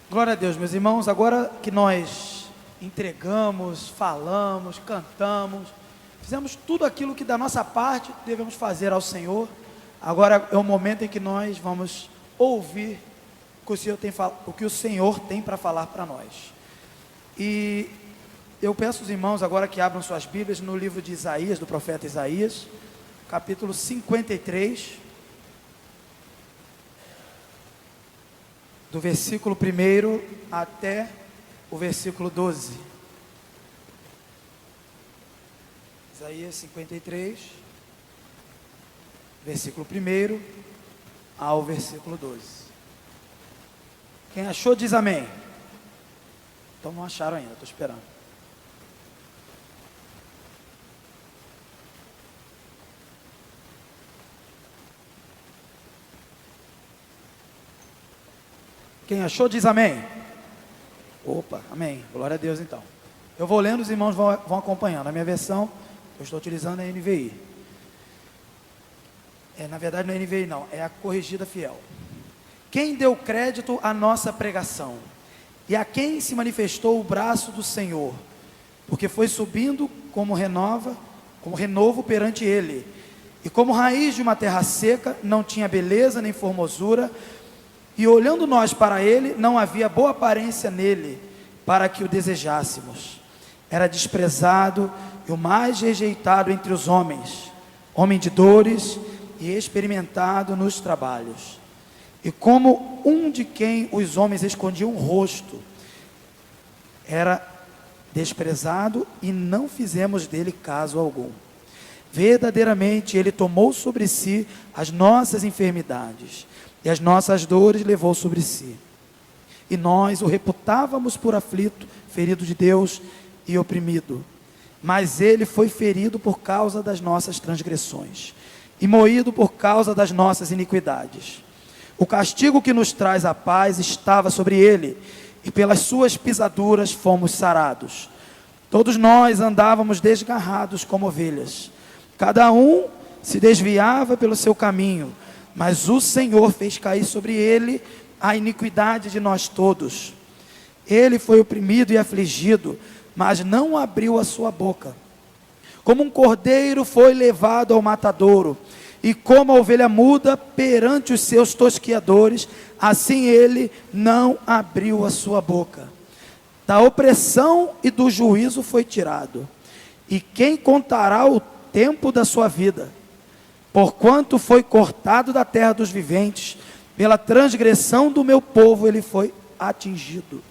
Glória a Deus, meus irmãos. Agora que nós entregamos, falamos, cantamos, fizemos tudo aquilo que da nossa parte devemos fazer ao Senhor, agora é o momento em que nós vamos ouvir o que o Senhor tem para falar para nós. E eu peço aos irmãos agora que abram suas Bíblias no livro de Isaías, do profeta Isaías, capítulo 53, do versículo 1 até o versículo 12. Isaías 53, versículo 1 ao versículo 12. Quem achou diz amém. Então não acharam ainda, estou esperando. Quem achou diz amém. Opa, amém, glória a Deus. Então eu vou lendo, os irmãos vão acompanhando. A minha versão, eu estou utilizando a NVI. Na verdade não é NVI não, é a corrigida fiel. Quem deu crédito à nossa pregação? E a quem se manifestou o braço do Senhor? Porque foi subindo como renovo perante ele. E como raiz de uma terra seca, não tinha beleza nem formosura. E olhando nós para ele, não havia boa aparência nele, para que o desejássemos. Era desprezado e o mais rejeitado entre os homens, homem de dores e experimentado nos trabalhos. E como um de quem os homens escondiam o rosto, era desprezado e não fizemos dele caso algum. Verdadeiramente ele tomou sobre si as nossas enfermidades e as nossas dores levou sobre si. E nós o reputávamos por aflito, ferido de Deus e oprimido. Mas ele foi ferido por causa das nossas transgressões e moído por causa das nossas iniquidades. O castigo que nos traz a paz estava sobre ele, e pelas suas pisaduras fomos sarados. Todos nós andávamos desgarrados como ovelhas, cada um se desviava pelo seu caminho, mas o Senhor fez cair sobre ele a iniquidade de nós todos. Ele foi oprimido e afligido, mas não abriu a sua boca. Como um cordeiro foi levado ao matadouro, e como a ovelha muda perante os seus tosquiadores, assim ele não abriu a sua boca. Da opressão e do juízo foi tirado. E quem contará o tempo da sua vida? Porquanto foi cortado da terra dos viventes, pela transgressão do meu povo ele foi atingido.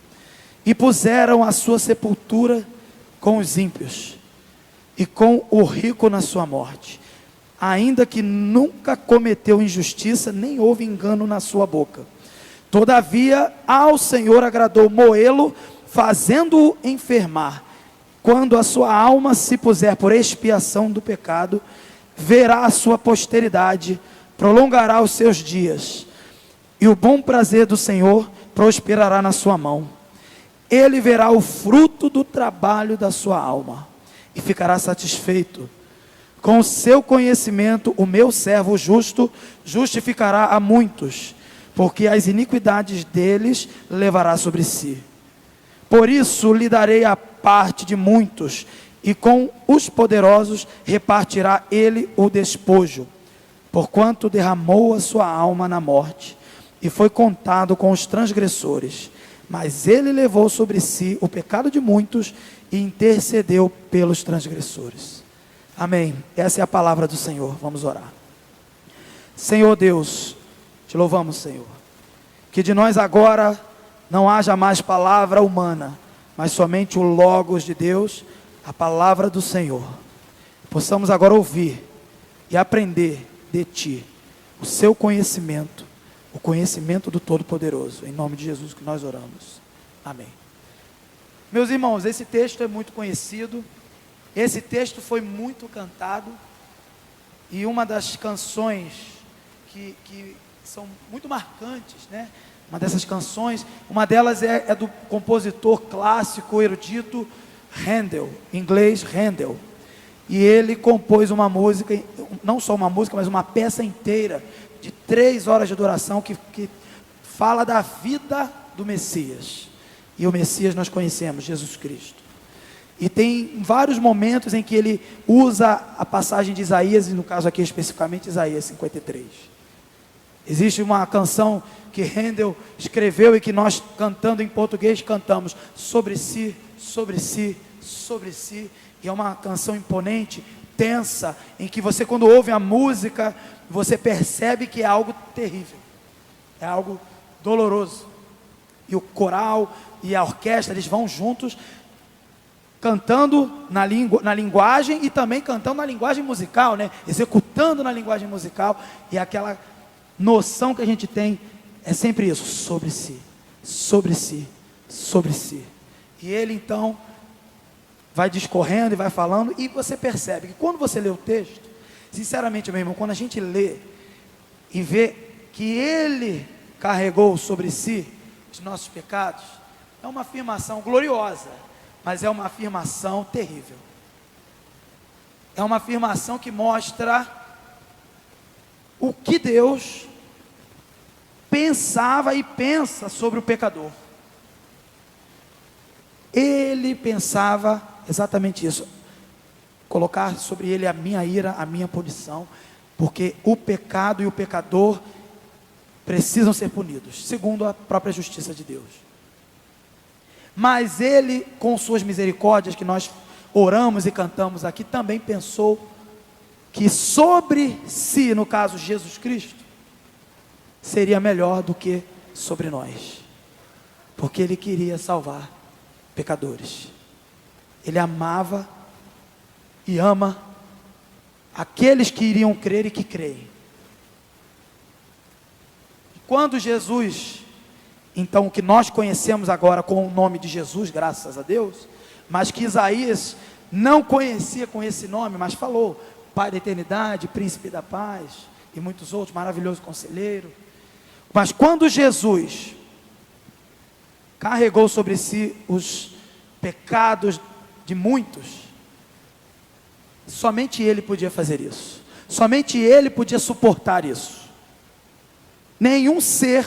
E puseram a sua sepultura com os ímpios, e com o rico na sua morte, ainda que nunca cometeu injustiça, nem houve engano na sua boca. Todavia ao Senhor agradou moê-lo, fazendo-o enfermar. Quando a sua alma se puser por expiação do pecado, verá a sua posteridade, prolongará os seus dias, e o bom prazer do Senhor prosperará na sua mão. Ele verá o fruto do trabalho da sua alma, e ficará satisfeito. Com o seu conhecimento, o meu servo justo justificará a muitos, porque as iniquidades deles levará sobre si. Por isso lhe darei a parte de muitos, e com os poderosos repartirá ele o despojo, porquanto derramou a sua alma na morte, e foi contado com os transgressores. Mas ele levou sobre si o pecado de muitos, e intercedeu pelos transgressores. Amém. Essa é a palavra do Senhor. Vamos orar. Senhor Deus, te louvamos, Senhor, que de nós agora não haja mais palavra humana, mas somente o Logos de Deus, a palavra do Senhor. Possamos agora ouvir e aprender de Ti, o seu conhecimento, o conhecimento do Todo-Poderoso. Em nome de Jesus que nós oramos. Amém. Meus irmãos, esse texto é muito conhecido. Esse texto foi muito cantado, e uma das canções que são muito marcantes, né? Uma dessas canções, uma delas é do compositor clássico, erudito, Handel, em inglês Handel. E ele compôs uma música, não só uma música, mas uma peça inteira, de 3 horas de duração, que fala da vida do Messias. E o Messias nós conhecemos, Jesus Cristo. E tem vários momentos em que ele usa a passagem de Isaías, e no caso aqui especificamente Isaías 53. Existe uma canção que Handel escreveu e que nós, cantando em português, cantamos: sobre si, sobre si, sobre si. E é uma canção imponente, tensa, em que você, quando ouve a música, você percebe que é algo terrível, é algo doloroso. E o coral e a orquestra, eles vão juntos, cantando na linguagem e também cantando na linguagem musical, né? Executando na linguagem musical. E aquela noção que a gente tem é sempre isso: sobre si, sobre si, sobre si. E ele então vai discorrendo e vai falando, e você percebe que quando você lê o texto, sinceramente, meu irmão, quando a gente lê e vê que ele carregou sobre si os nossos pecados, é uma afirmação gloriosa, mas é uma afirmação terrível. É uma afirmação que mostra o que Deus pensava e pensa sobre o pecador. Ele pensava exatamente isso: colocar sobre ele a minha ira, a minha punição, porque o pecado e o pecador precisam ser punidos, segundo a própria justiça de Deus. Mas ele, com suas misericórdias, que nós oramos e cantamos aqui, também pensou que sobre si, no caso Jesus Cristo, seria melhor do que sobre nós, porque ele queria salvar pecadores. Ele amava e ama aqueles que iriam crer e que creem. Quando Jesus, então, o que nós conhecemos agora com o nome de Jesus, graças a Deus, mas que Isaías não conhecia com esse nome, mas falou: Pai da eternidade, Príncipe da paz, e muitos outros, maravilhoso conselheiro. Mas quando Jesus carregou sobre si os pecados de muitos, somente ele podia fazer isso, somente ele podia suportar isso. Nenhum ser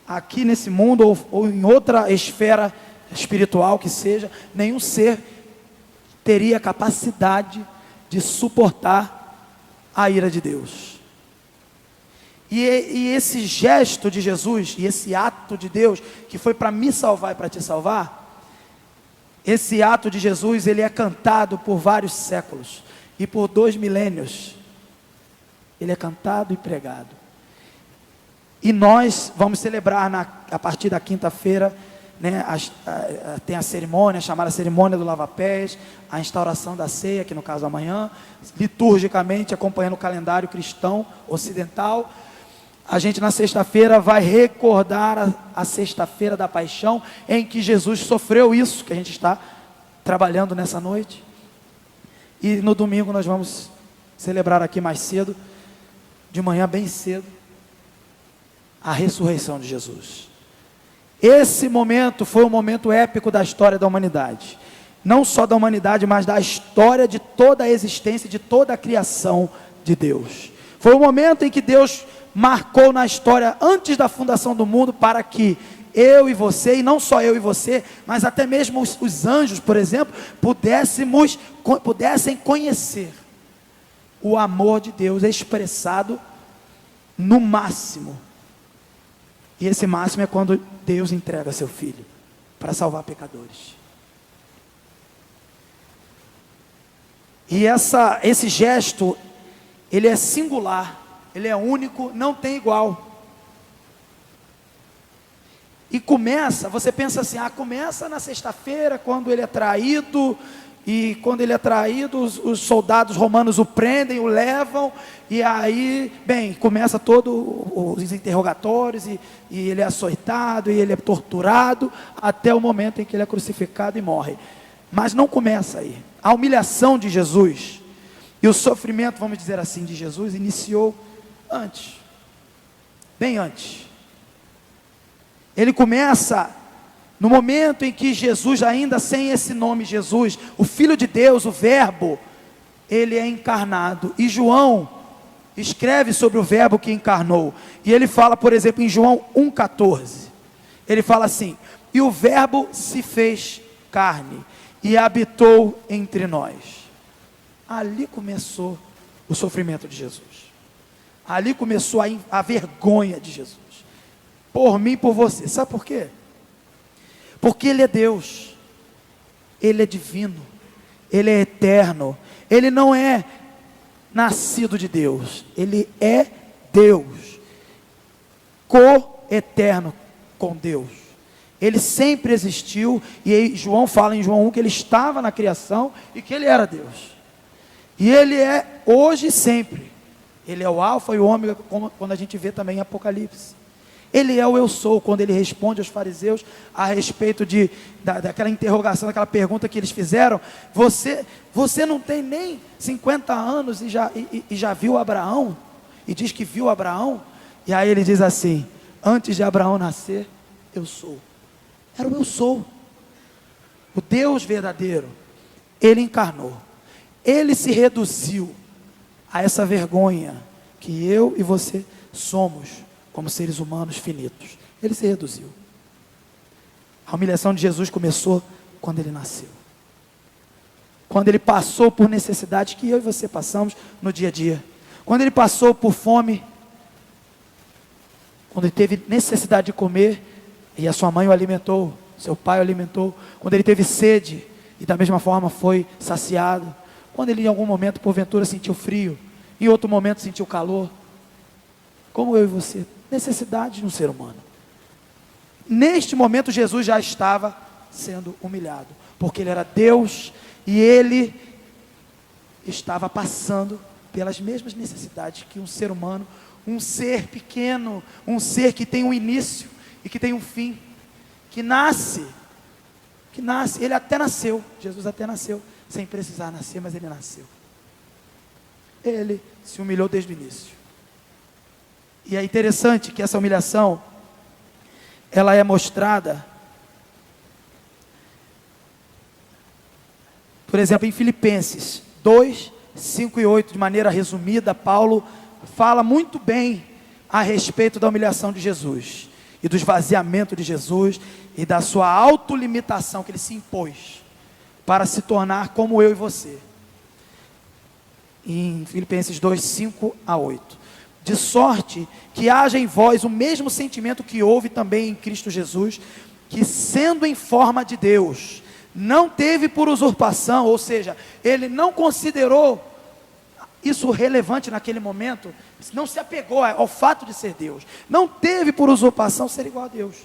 aqui nesse mundo ou em outra esfera espiritual que seja, nenhum ser teria capacidade de suportar a ira de Deus. E esse gesto de Jesus, e esse ato de Deus, que foi para me salvar e para te salvar, esse ato de Jesus, ele é cantado por vários séculos, e por 2 milênios, ele é cantado e pregado. E nós vamos celebrar a partir da quinta-feira, né, tem a cerimônia, chamada cerimônia do lava-pés, a instauração da ceia, que no caso amanhã, liturgicamente, acompanhando o calendário cristão ocidental. A gente na sexta-feira vai recordar a sexta-feira da paixão, em que Jesus sofreu isso, que a gente está trabalhando nessa noite. E no domingo nós vamos celebrar aqui mais cedo, de manhã bem cedo, a ressurreição de Jesus. Esse momento foi um momento épico da história da humanidade, não só da humanidade, mas da história de toda a existência, de toda a criação de Deus. Foi o momento em que Deus marcou na história, antes da fundação do mundo, para que eu e você, e não só eu e você, mas até mesmo os anjos, por exemplo, pudessem conhecer o amor de Deus expressado no máximo. E esse máximo é quando Deus entrega seu Filho para salvar pecadores. E esse gesto, ele é singular, ele é único, não tem igual. E começa, você pensa assim, começa na sexta-feira, quando ele é traído, e quando ele é traído, os soldados romanos o prendem, o levam, e aí, bem, começa todos os interrogatórios, e ele é açoitado, e ele é torturado, até o momento em que ele é crucificado e morre. Mas não começa aí. A humilhação de Jesus, e o sofrimento, vamos dizer assim, de Jesus, iniciou antes, bem antes. Ele começa no momento em que Jesus, ainda sem esse nome Jesus, o Filho de Deus, o Verbo, ele é encarnado. E João escreve sobre o Verbo que encarnou. E ele fala, por exemplo, em João 1,14. ele fala assim: e o verbo se fez carne e habitou entre nós. Ali começou o sofrimento de Jesus. Ali começou a vergonha de Jesus. Por mim e por você. Sabe por quê? Porque Ele é Deus. Ele é divino. Ele é eterno. Ele não é nascido de Deus. Ele é Deus. Co-eterno com Deus. Ele sempre existiu. E aí João fala em João 1 que Ele estava na criação e que Ele era Deus. E Ele é hoje e sempre. Ele é o alfa e o ômega, como quando a gente vê também em Apocalipse. Ele é o eu sou, quando ele responde aos fariseus a respeito daquela interrogação, daquela pergunta que eles fizeram. Você não tem nem 50 anos e já viu Abraão? E diz que viu Abraão? E aí ele diz assim: antes de Abraão nascer, eu sou. Era o eu sou. O Deus verdadeiro. Ele encarnou. Ele se reduziu a essa vergonha que eu e você somos como seres humanos finitos. Ele se reduziu. A humilhação de Jesus começou quando ele nasceu. Quando ele passou por necessidades que eu e você passamos no dia a dia. Quando ele passou por fome. Quando ele teve necessidade de comer e a sua mãe o alimentou, seu pai o alimentou. Quando ele teve sede e da mesma forma foi saciado. Quando ele em algum momento porventura sentiu frio, em outro momento sentiu calor. Como eu e você, necessidade de um ser humano. Neste momento Jesus já estava sendo humilhado, porque ele era Deus e ele estava passando pelas mesmas necessidades que um ser humano, um ser pequeno, um ser que tem um início e que tem um fim, que nasce, ele até nasceu, Jesus até nasceu, sem precisar nascer, mas ele nasceu. Ele se humilhou desde o início. E é interessante que essa humilhação, ela é mostrada, por exemplo, em Filipenses 2, 5 e 8, de maneira resumida, Paulo fala muito bem a respeito da humilhação de Jesus, e do esvaziamento de Jesus, e da sua autolimitação que ele se impôs, para se tornar como eu e você. Em Filipenses 2, 5 a 8. De sorte que haja em vós o mesmo sentimento que houve também em Cristo Jesus, que sendo em forma de Deus, não teve por usurpação, ou seja, ele não considerou isso relevante naquele momento, não se apegou ao fato de ser Deus, não teve por usurpação ser igual a Deus,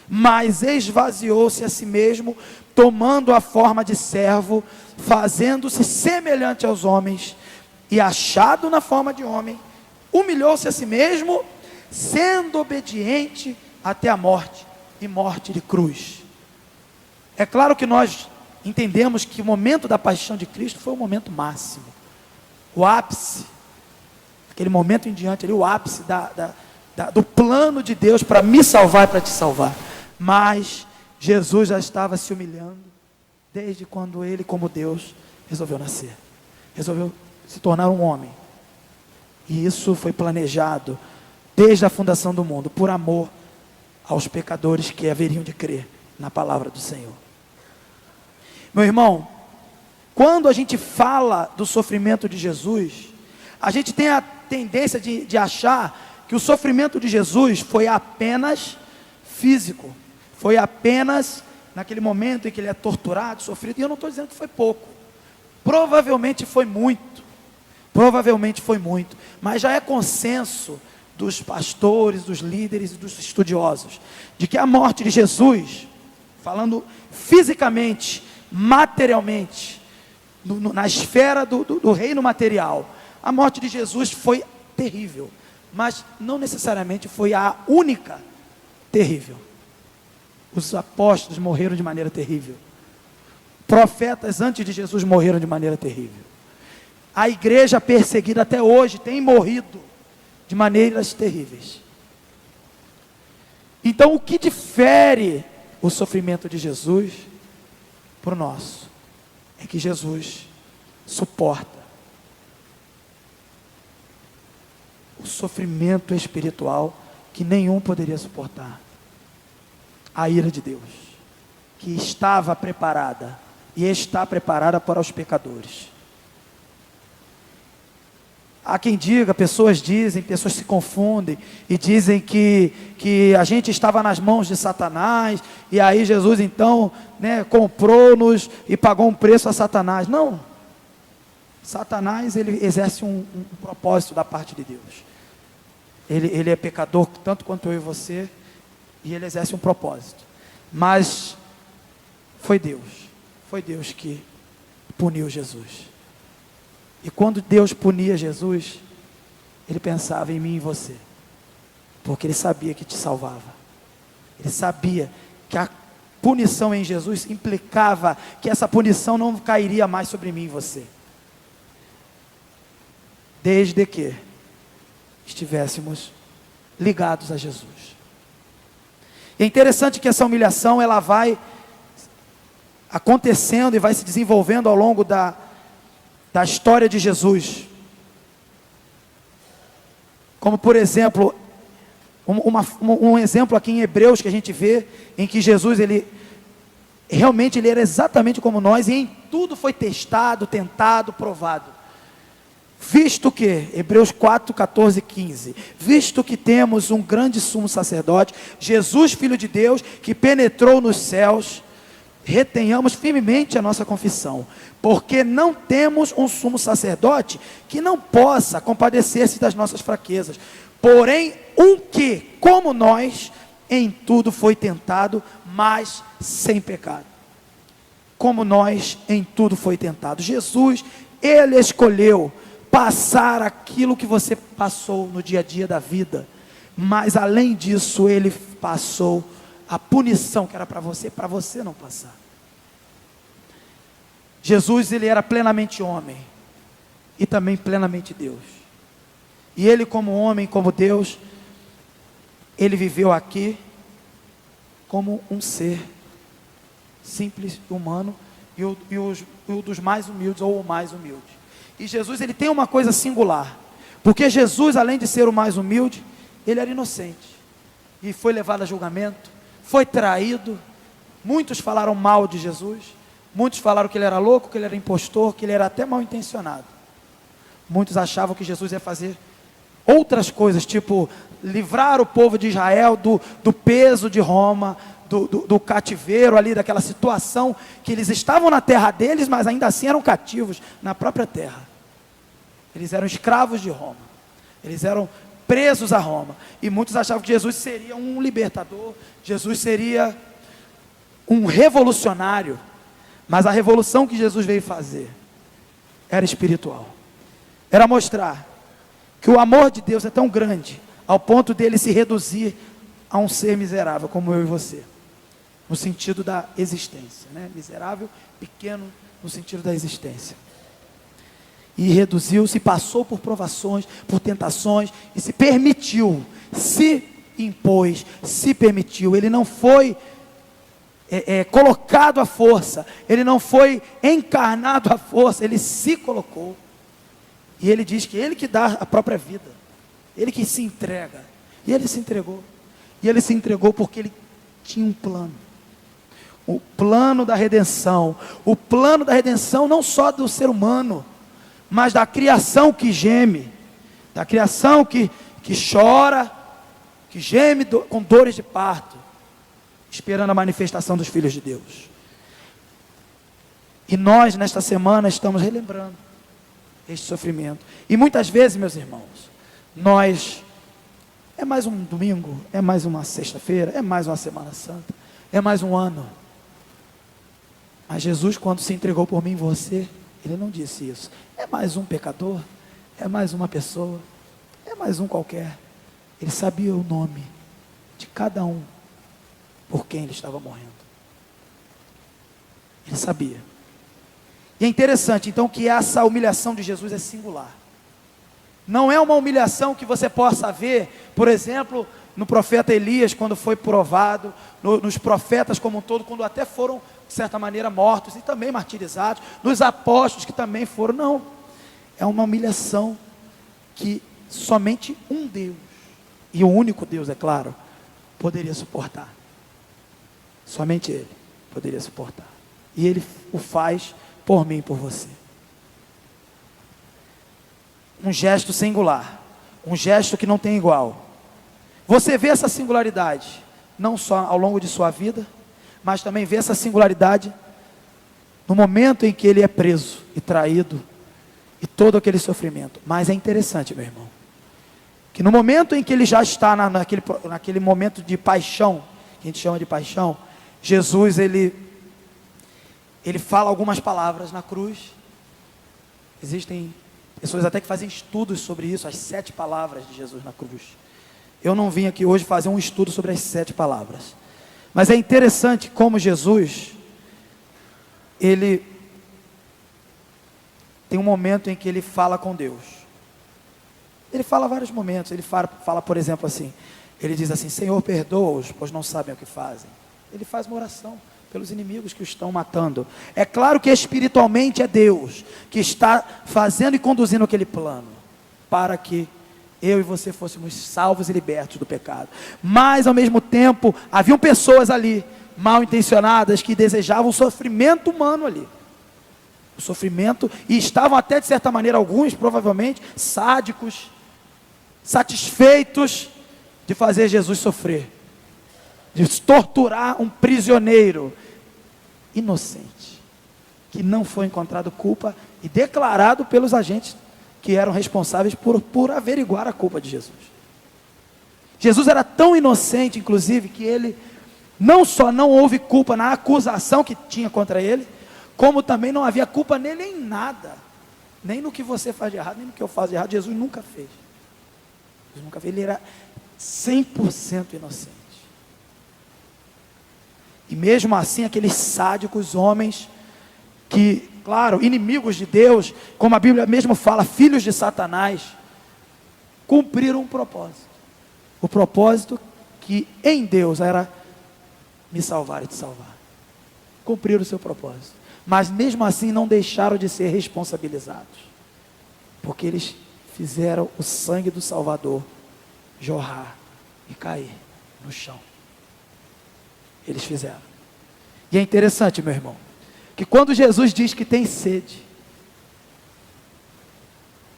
mas esvaziou-se a si mesmo, tomando a forma de servo, fazendo-se semelhante aos homens, e achado na forma de homem, humilhou-se a si mesmo, sendo obediente até a morte, e morte de cruz. É claro que nós entendemos que o momento da paixão de Cristo foi o momento máximo, o ápice, aquele momento em diante ali, o ápice do plano de Deus para me salvar e para te salvar. Mas Jesus já estava se humilhando desde quando ele, como Deus, resolveu nascer, resolveu se tornar um homem. E isso foi planejado desde a fundação do mundo, por amor aos pecadores que haveriam de crer na palavra do Senhor. Meu irmão, quando a gente fala do sofrimento de Jesus, a gente tem a tendência de achar que o sofrimento de Jesus foi apenas físico, foi apenas naquele momento em que ele é torturado, sofrido, e eu não estou dizendo que foi pouco, provavelmente foi muito, mas já é consenso dos pastores, dos líderes e dos estudiosos, de que a morte de Jesus, falando fisicamente, materialmente, na esfera do reino material, a morte de Jesus foi terrível, mas não necessariamente foi a única terrível. Os apóstolos morreram de maneira terrível, profetas antes de Jesus morreram de maneira terrível, a igreja perseguida até hoje tem morrido de maneiras terríveis. Então, o que difere o sofrimento de Jesus para o nosso é que Jesus suporta o sofrimento espiritual que nenhum poderia suportar. a ira de Deus, que estava preparada e está preparada para os pecadores. Há quem diga, pessoas se confundem e dizem que a gente estava nas mãos de Satanás, e aí Jesus então, comprou-nos e pagou um preço a Satanás. Não, Satanás, ele exerce um propósito da parte de Deus. Ele é pecador tanto quanto eu e você, e ele exerce um propósito. Mas foi Deus que puniu Jesus. E quando Deus punia Jesus, Ele pensava em mim e em você, porque Ele sabia que te salvava. Ele sabia que a punição em Jesus implicava que essa punição não cairia mais sobre mim e você, desde que estivéssemos ligados a Jesus. E é interessante que essa humilhação, ela vai acontecendo e vai se desenvolvendo ao longo da história de Jesus. Como por exemplo, um exemplo aqui em Hebreus que a gente vê, em que Jesus, ele era exatamente como nós, e em tudo foi testado, tentado, provado. Visto que, Hebreus 4, 14 e 15, visto que temos um grande sumo sacerdote, Jesus, Filho de Deus, que penetrou nos céus, retenhamos firmemente a nossa confissão, porque não temos um sumo sacerdote que não possa compadecer-se das nossas fraquezas, porém um que, como nós, em tudo foi tentado, mas sem pecado. Como nós, em tudo foi tentado. Jesus, Ele escolheu passar aquilo que você passou no dia a dia da vida, mas além disso, Ele passou a punição que era para você não passar. Jesus, Ele era plenamente homem e também plenamente Deus. E Ele, como homem, como Deus, Ele viveu aqui como um ser simples, humano, e o dos mais humildes, ou o mais humilde. E Jesus, Ele tem uma coisa singular, porque Jesus, além de ser o mais humilde, Ele era inocente, e foi levado a julgamento, foi traído. Muitos falaram mal de Jesus, muitos falaram que Ele era louco, que Ele era impostor, que Ele era até mal intencionado. Muitos achavam que Jesus ia fazer outras coisas, tipo livrar o povo de Israel do peso de Roma, do cativeiro ali, daquela situação que eles estavam na terra deles, mas ainda assim eram cativos na própria terra. Eles eram escravos de Roma, eles eram presos a Roma, e muitos achavam que Jesus seria um libertador, Jesus seria um revolucionário, mas a revolução que Jesus veio fazer era espiritual, era mostrar que o amor de Deus é tão grande, ao ponto dele se reduzir a um ser miserável como eu e você, no sentido da existência, miserável, pequeno, no sentido da existência. E reduziu-se, passou por provações, por tentações, e se permitiu, se impôs, se permitiu. Ele não foi colocado à força, ele não foi encarnado à força, ele se colocou. E ele diz que ele que dá a própria vida, ele que se entrega, e ele se entregou. E ele se entregou porque ele tinha um plano. O plano da redenção. O plano da redenção não só do ser humano, mas da criação que geme, da criação que chora, que geme com dores de parto, esperando a manifestação dos filhos de Deus. E nós, nesta semana, estamos relembrando este sofrimento. E muitas vezes, meus irmãos, é mais um domingo, é mais uma sexta-feira, é mais uma Semana Santa, é mais um ano. Mas Jesus, quando se entregou por mim e você, Ele não disse isso. É mais um pecador, é mais uma pessoa, é mais um qualquer. Ele sabia o nome de cada um por quem Ele estava morrendo. Ele sabia. E é interessante, então, que essa humilhação de Jesus é singular. Não é uma humilhação que você possa ver, por exemplo, no profeta Elias, quando foi provado, nos profetas como um todo, quando até foram, de certa maneira, mortos e também martirizados, nos apóstolos que também foram. Não, é uma humilhação que somente um Deus, e o único Deus, é claro, poderia suportar. Somente Ele poderia suportar. E Ele o faz por mim e por você. Um gesto singular, um gesto que não tem igual. Você vê essa singularidade, não só ao longo de sua vida, mas também vê essa singularidade no momento em que ele é preso e traído, e todo aquele sofrimento. Mas é interessante, meu irmão, que no momento em que ele já está naquele momento de paixão, que a gente chama de paixão, Jesus, ele fala algumas palavras na cruz. Existem pessoas até que fazem estudos sobre isso, as 7 palavras de Jesus na cruz. Eu não vim aqui hoje fazer um estudo sobre as 7 palavras, mas é interessante como Jesus, ele tem um momento em que ele fala com Deus. Ele fala vários momentos. Ele fala, por exemplo, assim, ele diz assim: Senhor, perdoa-os, pois não sabem o que fazem. Ele faz uma oração pelos inimigos que o estão matando. É claro que espiritualmente é Deus que está fazendo e conduzindo aquele plano, para que eu e você fôssemos salvos e libertos do pecado. Mas ao mesmo tempo, haviam pessoas ali, mal intencionadas, que desejavam o sofrimento humano ali. O sofrimento, e estavam até de certa maneira, alguns provavelmente, sádicos, satisfeitos de fazer Jesus sofrer, de torturar um prisioneiro inocente, que não foi encontrado culpa e declarado pelos agentes que eram responsáveis por averiguar a culpa de Jesus. Jesus era tão inocente, inclusive, que ele não só não houve culpa na acusação que tinha contra ele, como também não havia culpa nele em nada, nem no que você faz de errado, nem no que eu faço de errado. Jesus nunca fez. Jesus nunca fez. Ele era 100% inocente. E mesmo assim, aqueles sádicos homens que, claro, inimigos de Deus, como a Bíblia mesmo fala, filhos de Satanás, cumpriram um propósito. O propósito que em Deus era me salvar e te salvar. Cumpriram o seu propósito. Mas mesmo assim não deixaram de ser responsabilizados, porque eles fizeram o sangue do Salvador jorrar e cair no chão. Eles fizeram. E é interessante, meu irmão, que quando Jesus diz que tem sede,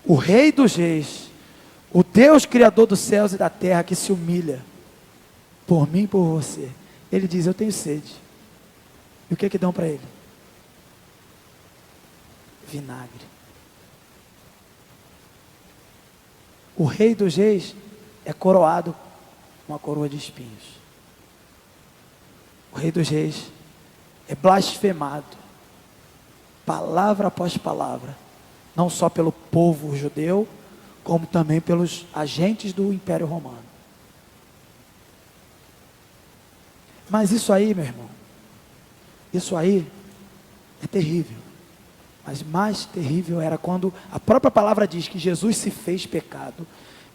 o Rei dos Reis, o Deus Criador dos céus e da terra, que se humilha por mim e por você, ele diz: eu tenho sede. E o que dão para ele? Vinagre. O Rei dos Reis é coroado com uma coroa de espinhos. O Rei dos Reis é blasfemado, palavra após palavra, não só pelo povo judeu, como também pelos agentes do Império Romano. Mas isso aí, meu irmão, isso aí é terrível. Mas mais terrível era quando a própria palavra diz que Jesus se fez pecado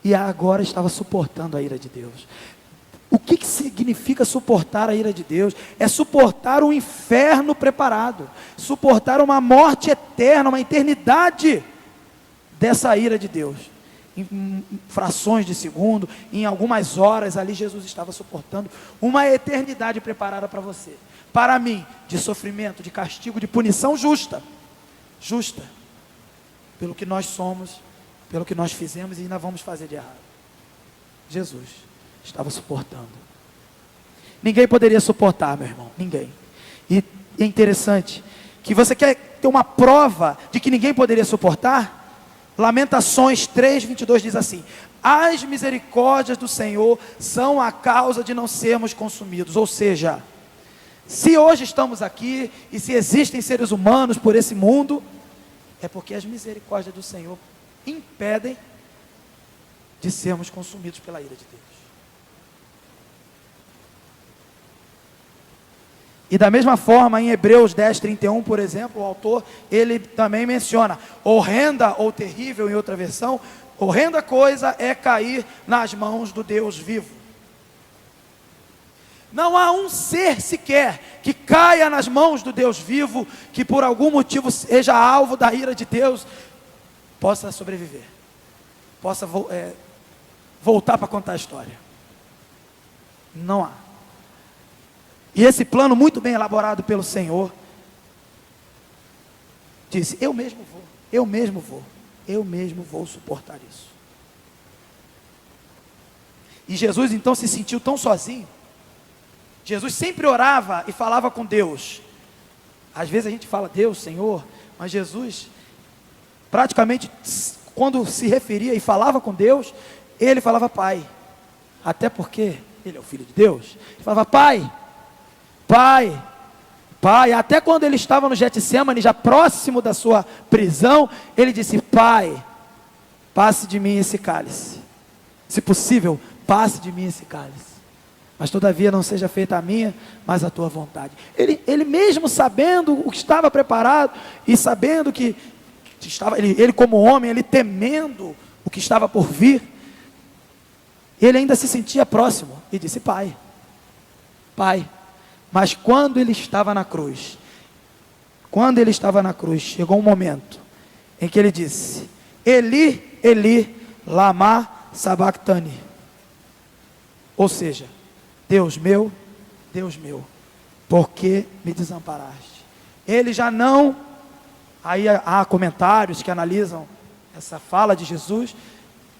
e agora estava suportando a ira de Deus. O que significa suportar a ira de Deus? É suportar um inferno preparado, suportar uma morte eterna, uma eternidade dessa ira de Deus. Em frações de segundo, em algumas horas ali, Jesus estava suportando uma eternidade preparada para você, para mim, de sofrimento, de castigo, de punição justa, pelo que nós somos, pelo que nós fizemos e ainda vamos fazer de errado. Jesus estava suportando. Ninguém poderia suportar, meu irmão, ninguém. E é interessante que você quer ter uma prova de que ninguém poderia suportar? Lamentações 3:22 diz assim: as misericórdias do Senhor são a causa de não sermos consumidos. Ou seja, se hoje estamos aqui e se existem seres humanos por esse mundo, é porque as misericórdias do Senhor impedem de sermos consumidos pela ira de Deus. E da mesma forma, em Hebreus 10:31, por exemplo, o autor, ele também menciona, horrenda ou terrível, em outra versão, horrenda coisa é cair nas mãos do Deus vivo. Não há um ser sequer que caia nas mãos do Deus vivo, que por algum motivo seja alvo da ira de Deus, possa sobreviver, possa voltar para contar a história. Não há. E esse plano muito bem elaborado pelo Senhor, disse: eu mesmo vou, eu mesmo vou, eu mesmo vou suportar isso. E Jesus então se sentiu tão sozinho. Jesus sempre orava e falava com Deus. Às vezes a gente fala Deus, Senhor, mas Jesus, praticamente, quando se referia e falava com Deus, ele falava Pai. Até porque ele é o Filho de Deus. Ele falava Pai, Pai, Pai. Até quando ele estava no Getsêmani, já próximo da sua prisão, ele disse: Pai, passe de mim esse cálice. Se possível, passe de mim esse cálice. Mas todavia não seja feita a minha, mas a tua vontade. Ele mesmo sabendo o que estava preparado, e sabendo que estava, ele como homem, ele temendo o que estava por vir, ele ainda se sentia próximo, e disse: Pai, Pai. Mas quando ele estava na cruz, chegou um momento em que ele disse: Eli, Eli, lama sabachthani. Ou seja, Deus meu, por que me desamparaste? Ele já não, aí há comentários que analisam essa fala de Jesus,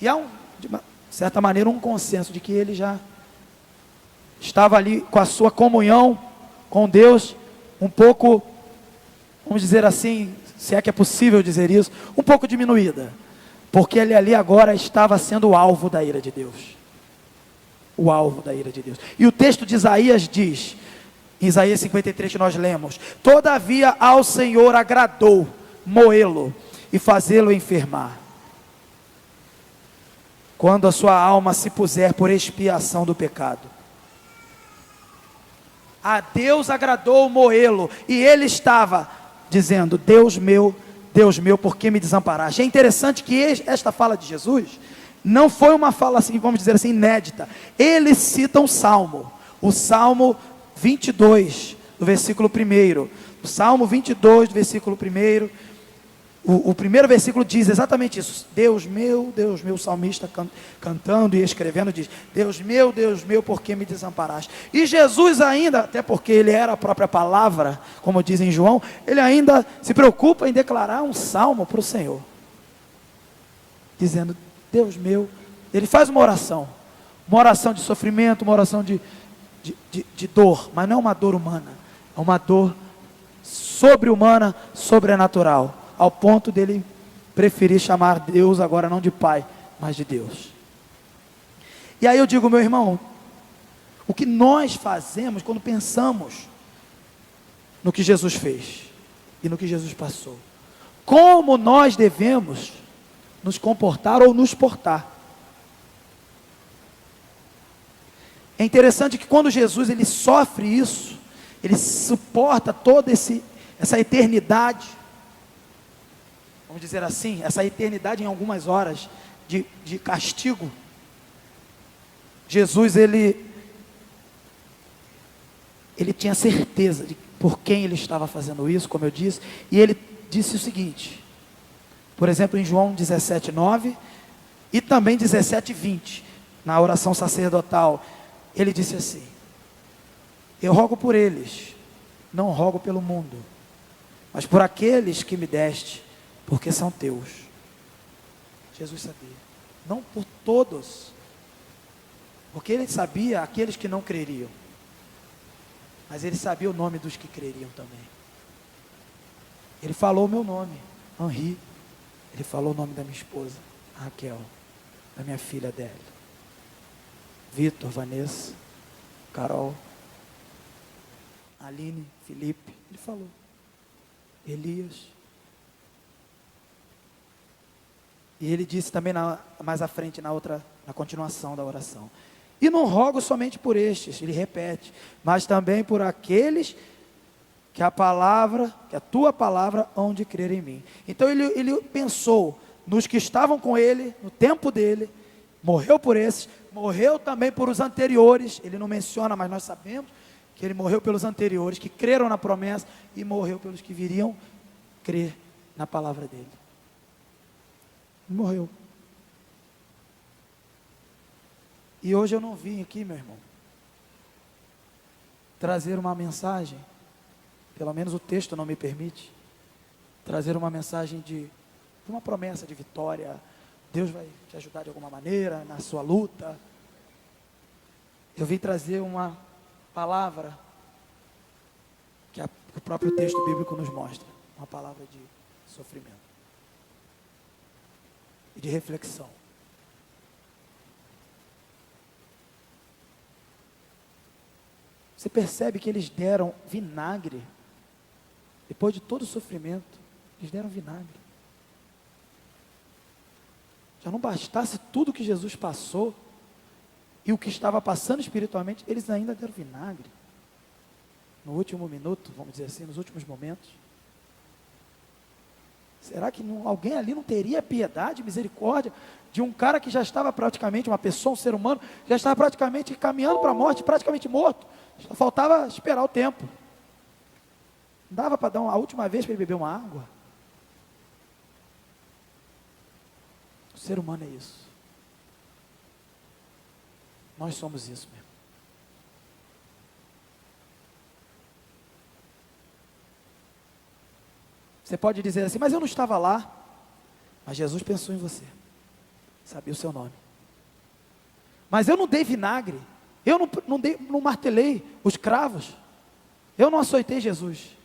e há de uma certa maneira um consenso de que ele já estava ali com a sua comunhão com Deus, um pouco, vamos dizer assim, se é que é possível dizer isso, um pouco diminuída, porque ele ali agora estava sendo o alvo da ira de Deus. O alvo da ira de Deus. E o texto de Isaías diz, em Isaías 53 que nós lemos: todavia ao Senhor agradou moê-lo e fazê-lo enfermar, quando a sua alma se puser por expiação do pecado. A Deus agradou moê-lo, e ele estava dizendo: Deus meu, por que me desamparaste? É interessante que esta fala de Jesus não foi uma fala assim, vamos dizer assim, inédita. Ele cita um salmo, o Salmo 22, do versículo 1. O Salmo 22, do versículo 1, o primeiro versículo diz exatamente isso: Deus meu, o salmista cantando e escrevendo diz: Deus meu, por que me desamparaste? E Jesus ainda, até porque ele era a própria palavra, como diz em João, ele ainda se preocupa em declarar um salmo para o Senhor, dizendo: Deus meu. Ele faz uma oração de sofrimento, uma oração de dor, mas não uma dor humana, é uma dor sobre-humana, sobrenatural, ao ponto dele preferir chamar Deus agora não de Pai, mas de Deus. E aí eu digo, meu irmão, o que nós fazemos quando pensamos no que Jesus fez e no que Jesus passou? Como nós devemos nos comportar ou nos portar? É interessante que quando Jesus ele sofre isso, ele suporta toda essa eternidade, vamos dizer assim, essa eternidade em algumas horas de castigo. Jesus ele tinha certeza de por quem ele estava fazendo isso, como eu disse, e ele disse o seguinte, por exemplo, em João 17:9 e também 17:20, na oração sacerdotal, ele disse assim: eu rogo por eles, não rogo pelo mundo, mas por aqueles que me deste, porque são teus. Jesus sabia, não por todos, porque ele sabia aqueles que não creriam, mas ele sabia o nome dos que creriam também. Ele falou o meu nome, Henri. Ele falou o nome da minha esposa, Raquel, da minha filha Adélia, Vitor, Vanessa, Carol, Aline, Felipe. Ele falou, Elias. E ele disse também mais à frente, na continuação da oração: e não rogo somente por estes, ele repete, mas também por aqueles que a tua palavra hão de crer em mim. Então ele pensou nos que estavam com ele, no tempo dele, morreu por esses, morreu também por os anteriores, ele não menciona, mas nós sabemos que ele morreu pelos anteriores, que creram na promessa, e morreu pelos que viriam crer na palavra dele. Morreu. E hoje eu não vim aqui, meu irmão, trazer uma mensagem, pelo menos o texto não me permite, trazer uma mensagem de uma promessa de vitória. Deus vai te ajudar de alguma maneira na sua luta. Eu vim trazer uma palavra que o próprio texto bíblico nos mostra, uma palavra de sofrimento e de reflexão. Você percebe que eles deram vinagre, depois de todo o sofrimento, eles deram vinagre. Já não bastasse tudo que Jesus passou, e o que estava passando espiritualmente, eles ainda deram vinagre. No último minuto, vamos dizer assim, nos últimos momentos. Será que alguém ali não teria piedade, misericórdia, de um cara que já estava praticamente, uma pessoa, um ser humano, já estava praticamente caminhando para a morte, praticamente morto, só faltava esperar o tempo. Não dava para dar a última vez para ele beber uma água? O ser humano é isso. Nós somos isso mesmo. Você pode dizer assim, mas eu não estava lá. Mas Jesus pensou em você, sabia o seu nome. Mas eu não dei vinagre, eu não martelei os cravos, eu não açoitei Jesus.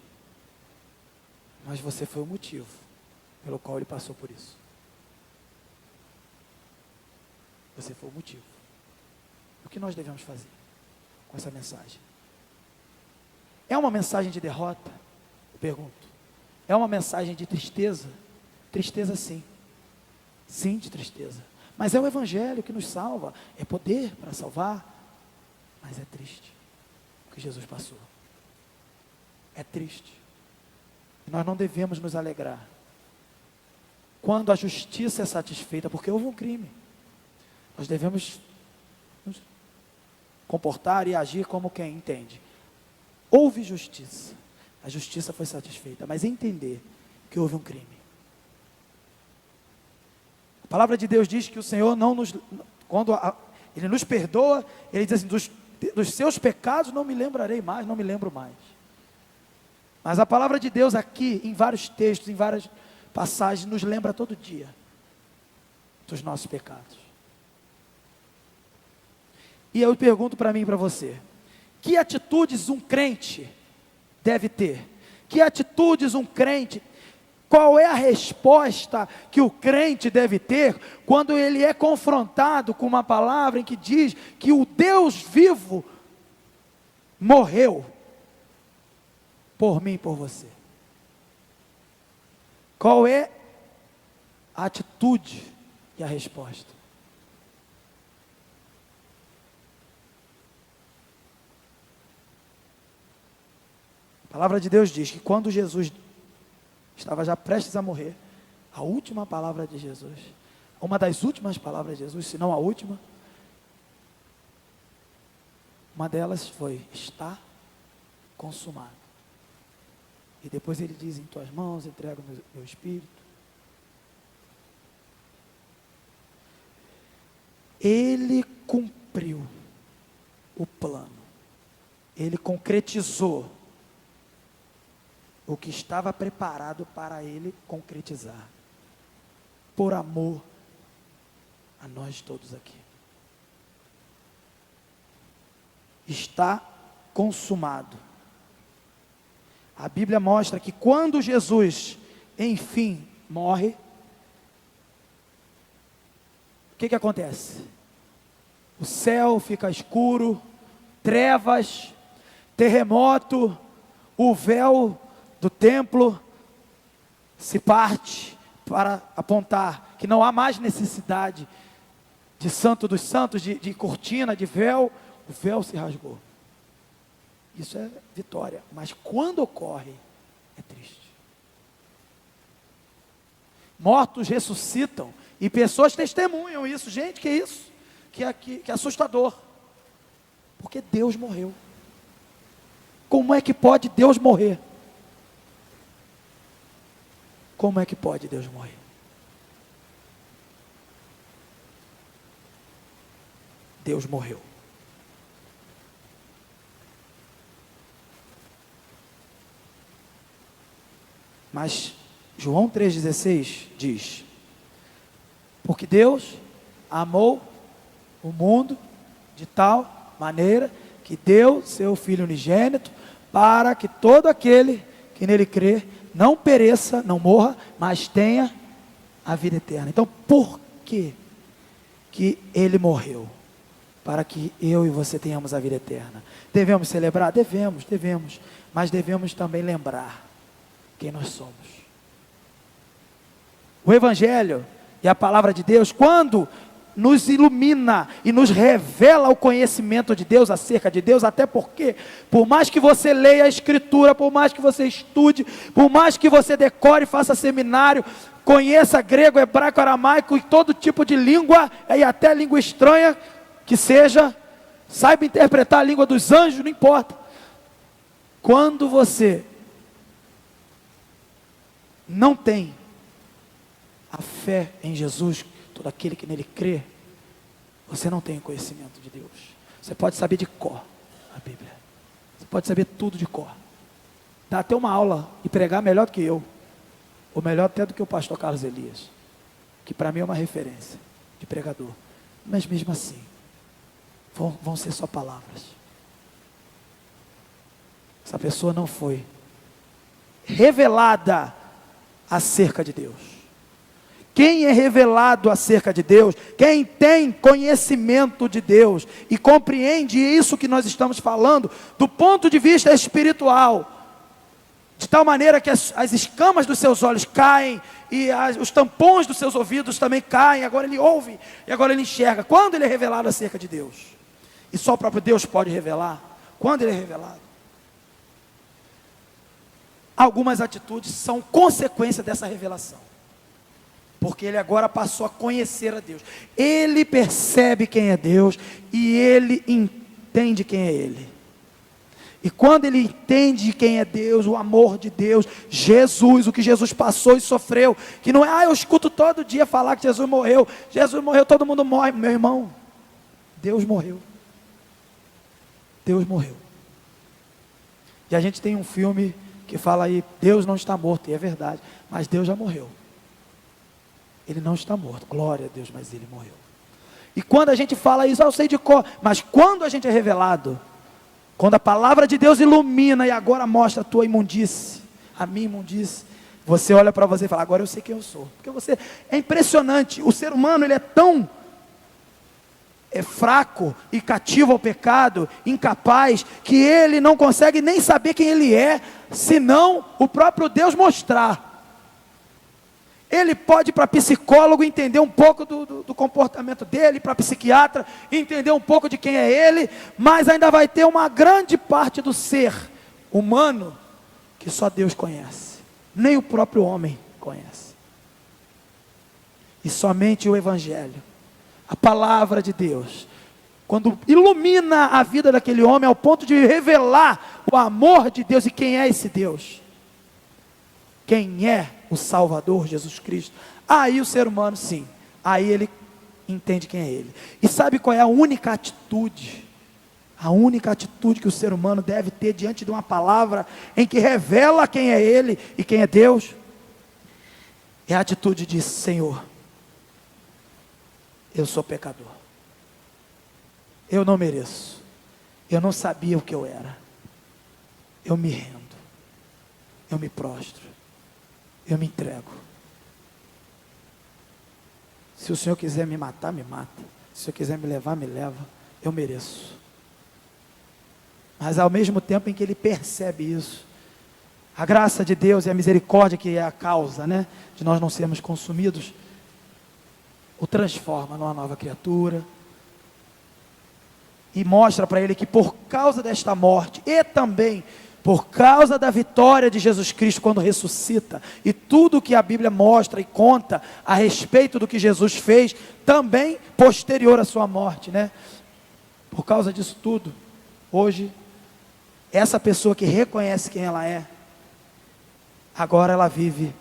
Mas você foi o motivo pelo qual ele passou por isso. Você foi o motivo. O que nós devemos fazer com essa mensagem? É uma mensagem de derrota? Eu pergunto. É uma mensagem de tristeza? Tristeza sim. Sim, de tristeza. Mas é o Evangelho que nos salva. É poder para salvar. Mas é triste o que Jesus passou. É triste. E nós não devemos nos alegrar quando a justiça é satisfeita, porque houve um crime. Nós devemos nos comportar e agir como quem entende. Houve justiça. A justiça foi satisfeita, mas entender que houve um crime. A palavra de Deus diz que o Senhor não nos, quando Ele nos perdoa, Ele diz assim, dos seus pecados não me lembrarei mais, não me lembro mais. Mas a palavra de Deus aqui, em vários textos, em várias passagens, nos lembra todo dia dos nossos pecados. E eu pergunto para mim e para você, que atitudes um crente deve ter? Que atitudes um crente, qual é a resposta que o crente deve ter quando ele é confrontado com uma palavra em que diz que o Deus vivo morreu por mim e por você? Qual é a atitude e a resposta? A palavra de Deus diz que quando Jesus estava já prestes a morrer, a última palavra de Jesus, uma das últimas palavras de Jesus, se não a última, uma delas foi: está consumado. E depois ele diz: em tuas mãos entrego meu espírito. Ele cumpriu o plano, ele concretizou o que estava preparado para ele concretizar, por amor a nós todos aqui. Está consumado. A Bíblia mostra que quando Jesus, enfim, morre, o que acontece? O céu fica escuro, trevas, terremoto, o véu do templo se parte para apontar que não há mais necessidade de santo dos santos, de cortina, de véu. O véu se rasgou. Isso é vitória, mas quando ocorre, é triste. Mortos ressuscitam e pessoas testemunham isso. Gente, que é isso? Que é assustador. Porque Deus morreu. Como é que pode Deus morrer? Como é que pode Deus morrer? Deus morreu. Mas João 3,16 diz: porque Deus amou o mundo de tal maneira que deu seu Filho unigênito, para que todo aquele que nele crê não pereça, não morra, mas tenha a vida eterna. Então, por que ele morreu? Para que eu e você tenhamos a vida eterna. Devemos celebrar? Devemos, mas devemos também lembrar quem nós somos. O Evangelho e a palavra de Deus, quando nos ilumina e nos revela o conhecimento de Deus, acerca de Deus, até porque, por mais que você leia a Escritura, por mais que você estude, por mais que você decore, faça seminário, conheça grego, hebraico, aramaico e todo tipo de língua, e até língua estranha que seja, saiba interpretar a língua dos anjos, não importa. Quando você não tem a fé em Jesus, todo aquele que nele crê, você não tem conhecimento de Deus. Você pode saber de cor a Bíblia, você pode saber tudo de cor, dá até uma aula e pregar melhor do que eu, ou melhor até do que o pastor Carlos Elias, que para mim é uma referência de pregador, mas mesmo assim, vão ser só palavras. Essa pessoa não foi revelada acerca de Deus. Quem é revelado acerca de Deus, quem tem conhecimento de Deus e compreende isso que nós estamos falando do ponto de vista espiritual, de tal maneira que as escamas dos seus olhos caem e os tampões dos seus ouvidos também caem, agora ele ouve e agora ele enxerga. Quando ele é revelado acerca de Deus, e só o próprio Deus pode revelar, quando ele é revelado, algumas atitudes são consequência dessa revelação, porque ele agora passou a conhecer a Deus, ele percebe quem é Deus, e ele entende quem é ele, e quando ele entende quem é Deus, o amor de Deus, Jesus, o que Jesus passou e sofreu, que não é, eu escuto todo dia falar que Jesus morreu, todo mundo morre, meu irmão, Deus morreu, e a gente tem um filme que fala aí, Deus não está morto, e é verdade, mas Deus já morreu, ele não está morto, glória a Deus, mas ele morreu. E quando a gente fala isso, eu sei de cor, mas quando a gente é revelado, quando a palavra de Deus ilumina e agora mostra a tua imundície, a minha imundície, você olha para você e fala, agora eu sei quem eu sou, porque você, é impressionante, o ser humano ele é tão fraco e cativo ao pecado, incapaz, que ele não consegue nem saber quem ele é, senão o próprio Deus mostrar. Ele pode ir para psicólogo entender um pouco do comportamento dele, para psiquiatra entender um pouco de quem é ele, mas ainda vai ter uma grande parte do ser humano que só Deus conhece, nem o próprio homem conhece. E somente o Evangelho, a palavra de Deus, quando ilumina a vida daquele homem ao ponto de revelar o amor de Deus e quem é esse Deus, quem é o Salvador, Jesus Cristo, aí o ser humano sim, aí ele entende quem é ele. E sabe qual é a única atitude que o ser humano deve ter diante de uma palavra em que revela quem é ele e quem é Deus? É a atitude de: Senhor, eu sou pecador, eu não mereço, eu não sabia o que eu era, eu me rendo, eu me prostro, eu me entrego. Se o Senhor quiser me matar, me mata. Se o Senhor quiser me levar, me leva. Eu mereço. Mas ao mesmo tempo em que ele percebe isso, a graça de Deus e a misericórdia, que é a causa, de nós não sermos consumidos, o transforma numa nova criatura, e mostra para ele que por causa desta morte, e também por causa da vitória de Jesus Cristo quando ressuscita, e tudo que a Bíblia mostra e conta a respeito do que Jesus fez, também posterior à sua morte, por causa disso tudo, hoje, essa pessoa que reconhece quem ela é, agora ela vive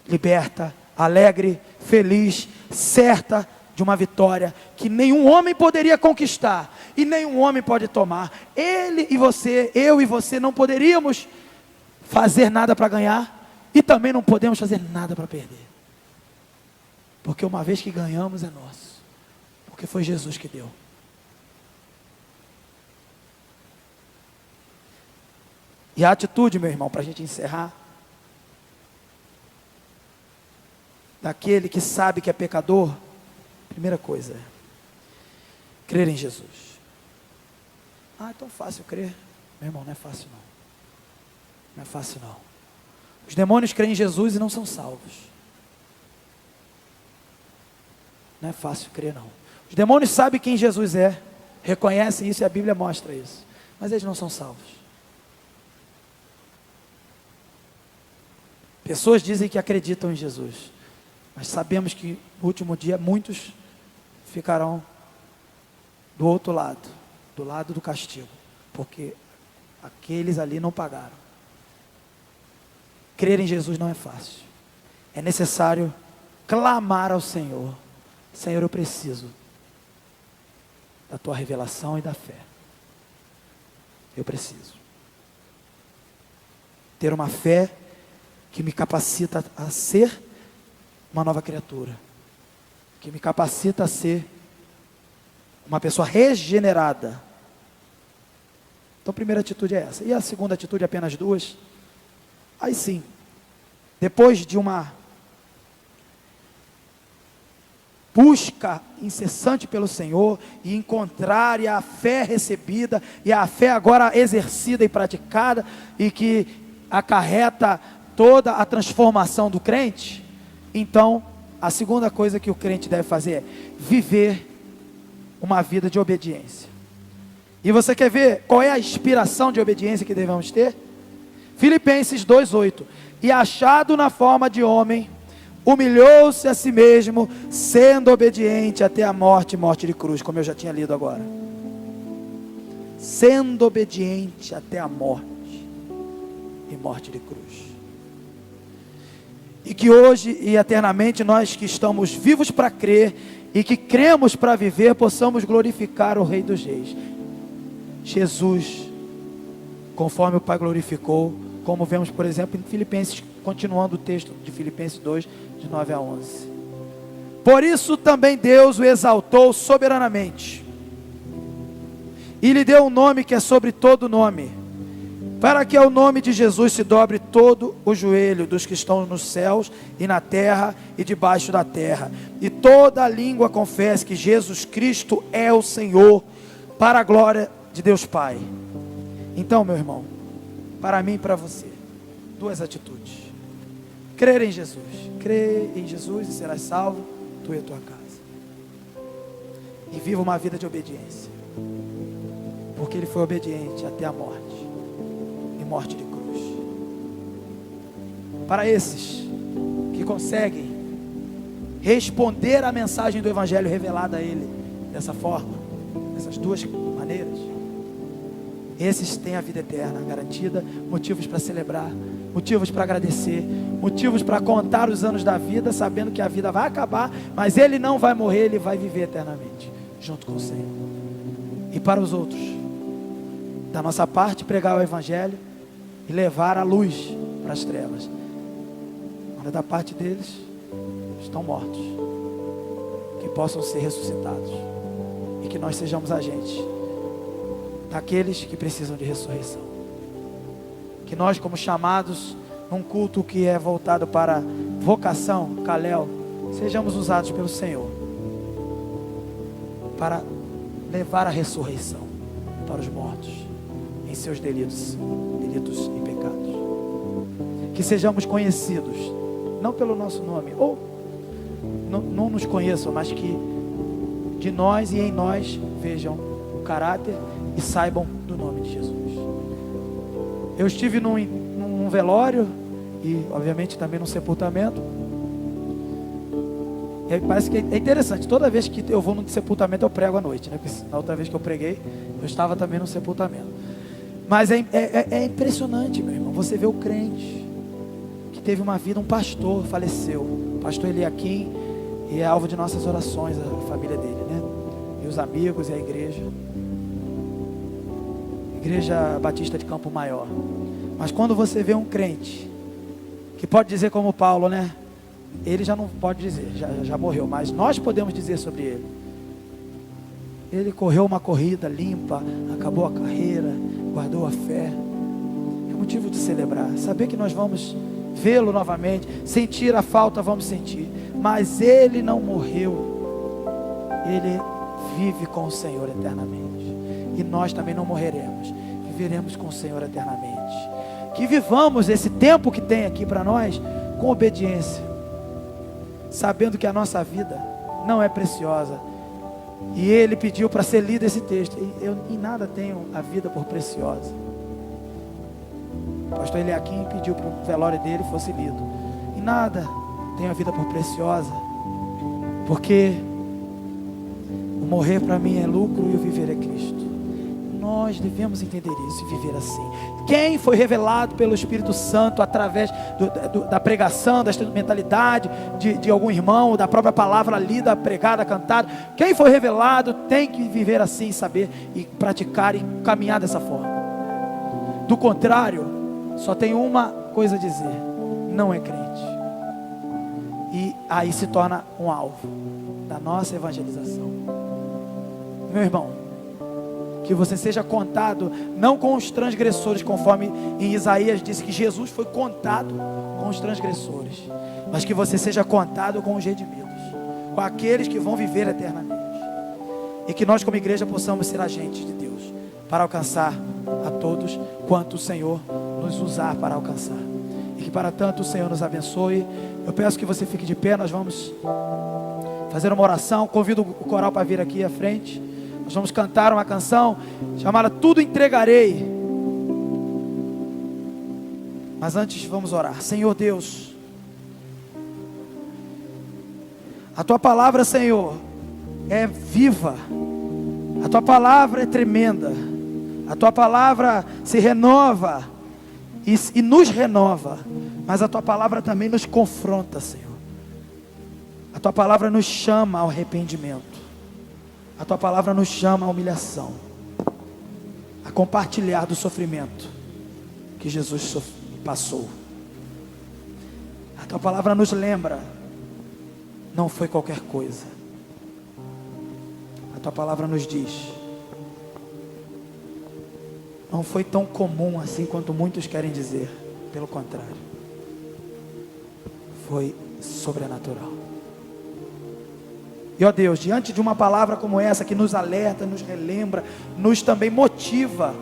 liberta, alegre, feliz, certa de uma vitória que nenhum homem poderia conquistar, e nenhum homem pode tomar. Ele e você, eu e você, não poderíamos fazer nada para ganhar e também não podemos fazer nada para perder. Porque uma vez que ganhamos é nosso. Porque foi Jesus que deu. E a atitude, meu irmão, para a gente encerrar, daquele que sabe que é pecador, primeira coisa é crer em Jesus. Ah, é tão fácil crer. Meu irmão, não é fácil não. Não é fácil não. Os demônios creem em Jesus e não são salvos. Não é fácil crer não. Os demônios sabem quem Jesus é, reconhecem isso e a Bíblia mostra isso, mas eles não são salvos. Pessoas dizem que acreditam em Jesus, mas sabemos que no último dia muitos ficarão do outro lado, do lado do castigo, porque aqueles ali não pagaram. Crer em Jesus não é fácil. É necessário clamar ao Senhor: Senhor, eu preciso da tua revelação e da fé. Eu preciso ter uma fé que me capacita a ser uma nova criatura, que me capacita a ser uma pessoa regenerada. Então a primeira atitude é essa. E a segunda atitude, apenas duas. Aí sim, depois de uma busca incessante pelo Senhor, e encontrar, e a fé recebida, e a fé agora exercida e praticada, e que acarreta toda a transformação do crente, então a segunda coisa que o crente deve fazer é viver uma vida de obediência. E você quer ver qual é a inspiração de obediência que devemos ter? Filipenses 2:8: e achado na forma de homem, humilhou-se a si mesmo, sendo obediente até a morte, morte de cruz, como eu já tinha lido agora. Sendo obediente até a morte e morte de cruz. E que hoje e eternamente nós que estamos vivos para crer e que cremos para viver, possamos glorificar o Rei dos Reis, Jesus, conforme o Pai glorificou, como vemos, por exemplo, em Filipenses, continuando o texto de Filipenses 2, de 9 a 11. Por isso também Deus o exaltou soberanamente, e lhe deu um nome que é sobre todo nome, para que ao nome de Jesus se dobre todo o joelho dos que estão nos céus e na terra e debaixo da terra, e toda a língua confesse que Jesus Cristo é o Senhor, para a glória de Deus Pai. Então, meu irmão, para mim e para você, duas atitudes: crer em Jesus. Crê em Jesus e serás salvo, tu e a tua casa. E viva uma vida de obediência, porque Ele foi obediente até a morte, e morte de cruz. Para esses que conseguem responder à mensagem do Evangelho revelada a Ele dessa forma, dessas duas maneiras, esses têm a vida eterna garantida, motivos para celebrar, motivos para agradecer, motivos para contar os anos da vida, sabendo que a vida vai acabar, mas ele não vai morrer, ele vai viver eternamente, junto com o Senhor. E para os outros, da nossa parte, pregar o Evangelho e levar a luz para as trevas. Mas da parte deles, estão mortos, que possam ser ressuscitados, e que nós sejamos agentes daqueles que precisam de ressurreição. Que nós, como chamados num culto que é voltado para vocação, Kalel, sejamos usados pelo Senhor para levar a ressurreição para os mortos em seus delitos e pecados. Que sejamos conhecidos não pelo nosso nome, ou não nos conheçam, mas que de nós e em nós vejam o caráter e saibam do nome de Jesus. Eu estive num velório e obviamente também num sepultamento, e aí parece que é interessante, toda vez que eu vou num sepultamento eu prego à noite, né? Porque na outra vez que eu preguei, eu estava também num sepultamento. Mas é impressionante, meu irmão, você vê o crente que teve uma vida, um pastor faleceu, o pastor Eliakim, e é alvo de nossas orações, a família dele, né? E os amigos e a igreja. Igreja Batista de Campo Maior. Mas quando você vê um crente que pode dizer como Paulo, né? Ele já não pode dizer, já morreu, mas nós podemos dizer sobre ele. Ele correu uma corrida limpa, acabou a carreira, guardou a fé. É motivo de celebrar, saber que nós vamos vê-lo novamente, sentir a falta, vamos sentir, mas ele não morreu, ele vive com o Senhor eternamente, e nós também não morreremos, viveremos com o Senhor eternamente. Que vivamos esse tempo que tem aqui para nós com obediência, sabendo que a nossa vida não é preciosa. E ele pediu para ser lido esse texto. E eu em nada tenho a vida por preciosa. O pastor Eliakim pediu para o velório dele fosse lido. Em nada tenho a vida por preciosa, porque o morrer para mim é lucro e o viver é Cristo. Nós devemos entender isso e viver assim. Quem foi revelado pelo Espírito Santo através da pregação, da instrumentalidade de algum irmão, da própria palavra lida, pregada, cantada, quem foi revelado tem que viver assim, saber e praticar e caminhar dessa forma. Do contrário, só tem uma coisa a dizer: não é crente. E aí se torna um alvo da nossa evangelização. Meu irmão, que você seja contado não com os transgressores, conforme em Isaías disse que Jesus foi contado com os transgressores, mas que você seja contado com os redimidos, com aqueles que vão viver eternamente, e que nós como igreja possamos ser agentes de Deus para alcançar a todos quanto o Senhor nos usar para alcançar, e que para tanto o Senhor nos abençoe. Eu peço que você fique de pé, nós vamos fazer uma oração. Convido o coral para vir aqui à frente. Nós vamos cantar uma canção chamada Tudo Entregarei. Mas antes vamos orar. Senhor Deus, a Tua palavra, Senhor, é viva. A Tua palavra é tremenda. A Tua palavra se renova e nos renova. Mas a Tua palavra também nos confronta, Senhor. A Tua palavra nos chama ao arrependimento. A Tua palavra nos chama à humilhação, a compartilhar do sofrimento que Jesus passou. A Tua palavra nos lembra, não foi qualquer coisa. A Tua palavra nos diz, não foi tão comum assim quanto muitos querem dizer. Pelo contrário, foi sobrenatural. E ó Deus, diante de uma palavra como essa, que nos alerta, nos relembra, nos também motiva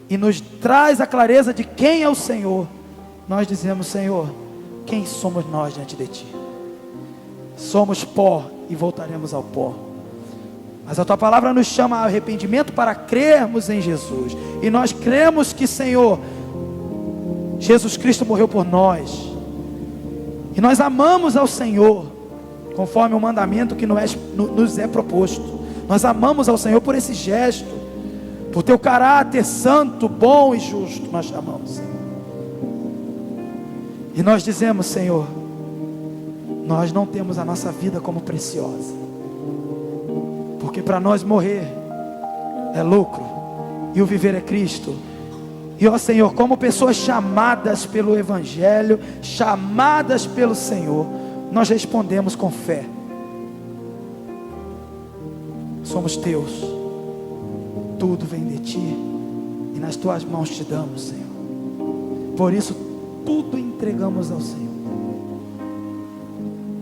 e nos traz a clareza de quem é o Senhor, nós dizemos: Senhor, quem somos nós diante de Ti? Somos pó e voltaremos ao pó. Mas a Tua palavra nos chama ao arrependimento para crermos em Jesus. E nós cremos que, Senhor, Jesus Cristo morreu por nós. E nós amamos ao Senhor, conforme o mandamento que nos é proposto. Nós amamos ao Senhor por esse gesto, por Teu caráter santo, bom e justo. Nós amamos, Senhor. E nós dizemos: Senhor, nós não temos a nossa vida como preciosa, porque para nós morrer é lucro e o viver é Cristo. E ó Senhor, como pessoas chamadas pelo Evangelho, chamadas pelo Senhor, nós respondemos com fé: somos Teus, tudo vem de Ti, e nas Tuas mãos te damos, Senhor. Por isso tudo entregamos ao Senhor.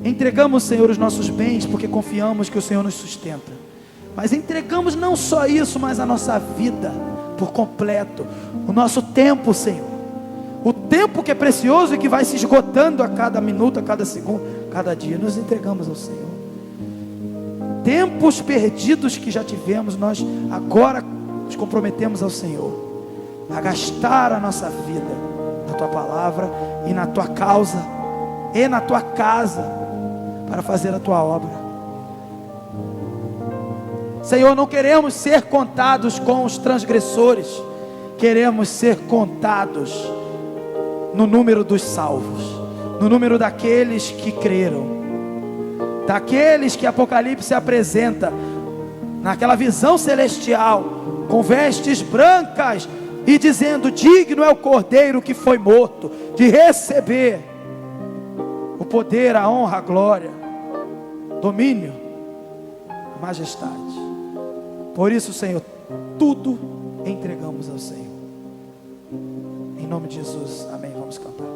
Entregamos, Senhor, os nossos bens, porque confiamos que o Senhor nos sustenta. Mas entregamos não só isso, mas a nossa vida por completo, o nosso tempo, Senhor, o tempo que é precioso e que vai se esgotando a cada minuto, a cada segundo, cada dia, nos entregamos ao Senhor. Tempos perdidos que já tivemos, nós agora nos comprometemos ao Senhor, a gastar a nossa vida na Tua palavra e na Tua causa e na Tua casa, para fazer a Tua obra. Senhor, não queremos ser contados com os transgressores, queremos ser contados no número dos salvos, no número daqueles que creram, daqueles que Apocalipse apresenta naquela visão celestial com vestes brancas, e dizendo: digno é o Cordeiro que foi morto de receber o poder, a honra, a glória, domínio, a majestade. Por isso, Senhor, tudo entregamos ao Senhor. Em nome de Jesus, amém. Vamos cantar.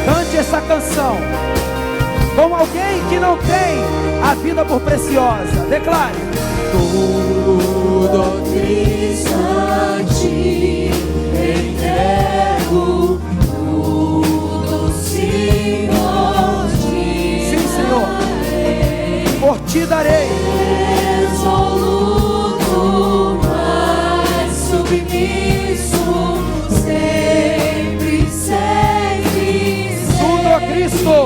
Cante essa canção como alguém que não tem a vida por preciosa. Declare: tudo, ó Cristo, a ti entrego, tudo, Senhor, sim, Senhor, por ti darei. Resoluto, mas submisso, sempre, sempre, Tudo, ó Cristo.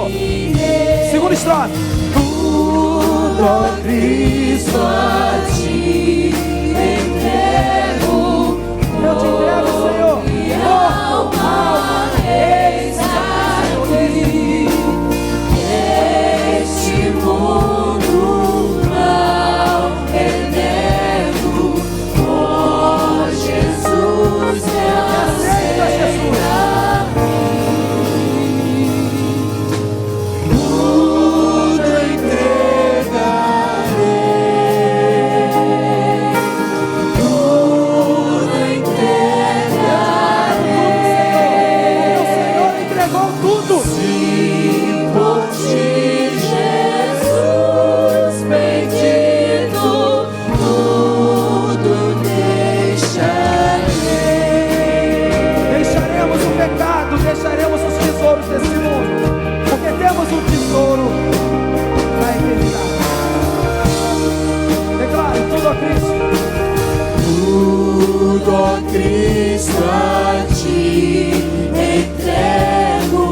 Segunda estrofe. tudo, ó Cristo, a ti entrego. Eu te entrego, Senhor. Alma, eis aqui, este mundo mal renego. Oh, Jesus, me Aceita, Jesus. tudo entregarei, tudo entregarei. O Senhor entregou tudo. Sim, por ti, Jesus bendito, tudo deixarei. Deixaremos o pecado, deixaremos os tesouros desse mundo, porque temos um tesouro na eternidade. Declare: tudo, ó Cristo. Tudo, ó Cristo, a ti entrego.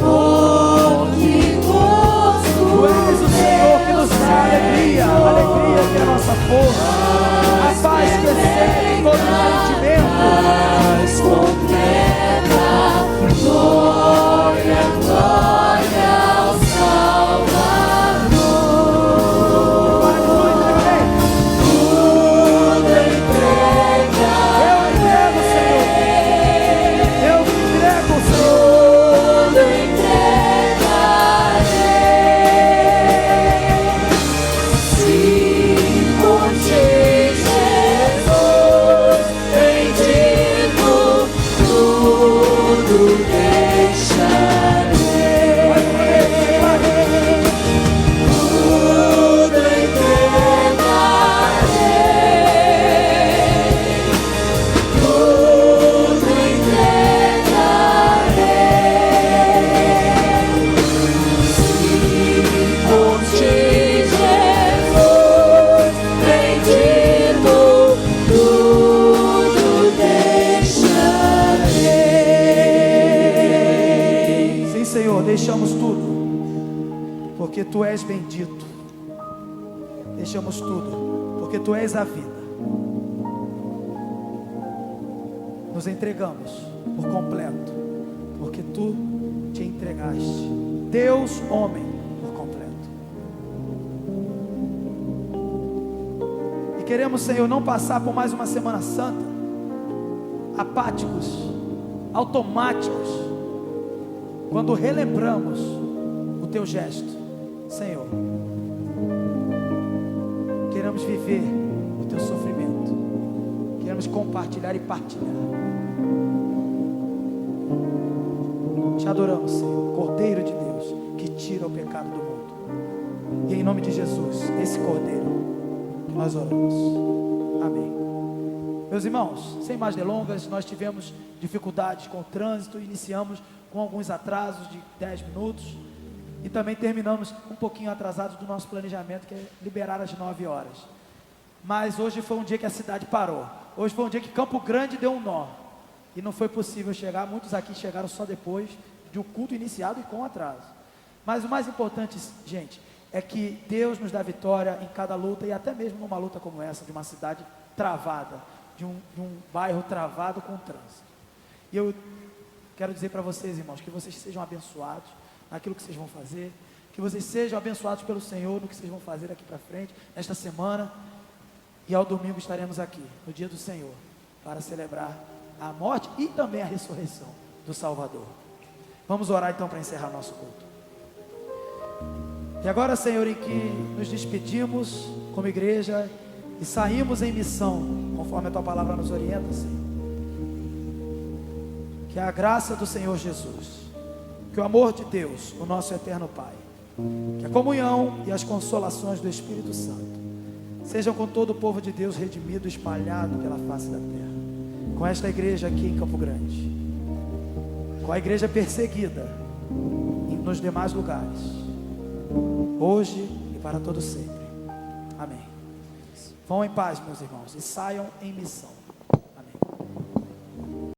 Oh, que gosto! Tu és o Senhor que nos dá alegria, a alegria que é a nossa força, a paz que excede todo entendimento. Paz completa, glória, glória ao Salvador. Para que Tudo eu entrego, Senhor. Eu te entrego, Senhor. tudo entregarei. Sim, por ti, Jesus bendito, tudo deixarei. Tudo entregarei, tudo entregarei. Sim, por ti, Jesus bendito, tudo deixarei. Sim, Senhor, deixamos tudo, porque Tu és bendito. Deixamos tudo, porque Tu és a vida. Nos entregamos por completo, porque Tu te entregaste. Deus, homem, por completo. E queremos, Senhor, não passar por mais uma Semana Santa apáticos, automáticos, quando relembramos o Teu gesto. Senhor, queremos viver o Teu sofrimento, queremos compartilhar e partilhar. Te adoramos, Senhor, Cordeiro de Deus, que tira o pecado do mundo. E em nome de Jesus, esse Cordeiro que nós oramos. Amém. Meus irmãos, sem mais delongas, nós tivemos dificuldades com o trânsito, iniciamos com alguns atrasos de 10 minutos e também terminamos um pouquinho atrasados do nosso planejamento, que é liberar às 9 horas. Mas hoje foi um dia que a cidade parou. Hoje foi um dia que Campo Grande deu um nó e não foi possível chegar. Muitos aqui chegaram só depois de o culto iniciado e com atraso. Mas o mais importante, gente, é que Deus nos dá vitória em cada luta, e até mesmo numa luta como essa, de uma cidade travada. de um bairro travado com o trânsito. E eu quero dizer para vocês, irmãos, que vocês sejam abençoados naquilo que vocês vão fazer, que vocês sejam abençoados pelo Senhor no que vocês vão fazer daqui para frente, nesta semana, e ao domingo estaremos aqui, no dia do Senhor, para celebrar a morte e também a ressurreição do Salvador. Vamos orar então para encerrar nosso culto. E agora, Senhor, em que nos despedimos como igreja e saímos em missão, conforme a Tua palavra nos orienta, Senhor, que a graça do Senhor Jesus, que o amor de Deus, o nosso eterno Pai, que a comunhão e as consolações do Espírito Santo sejam com todo o povo de Deus redimido, espalhado pela face da terra, com esta igreja aqui em Campo Grande, com a igreja perseguida nos demais lugares, hoje e para todo sempre. Amém. Vão em paz, meus irmãos, e saiam em missão.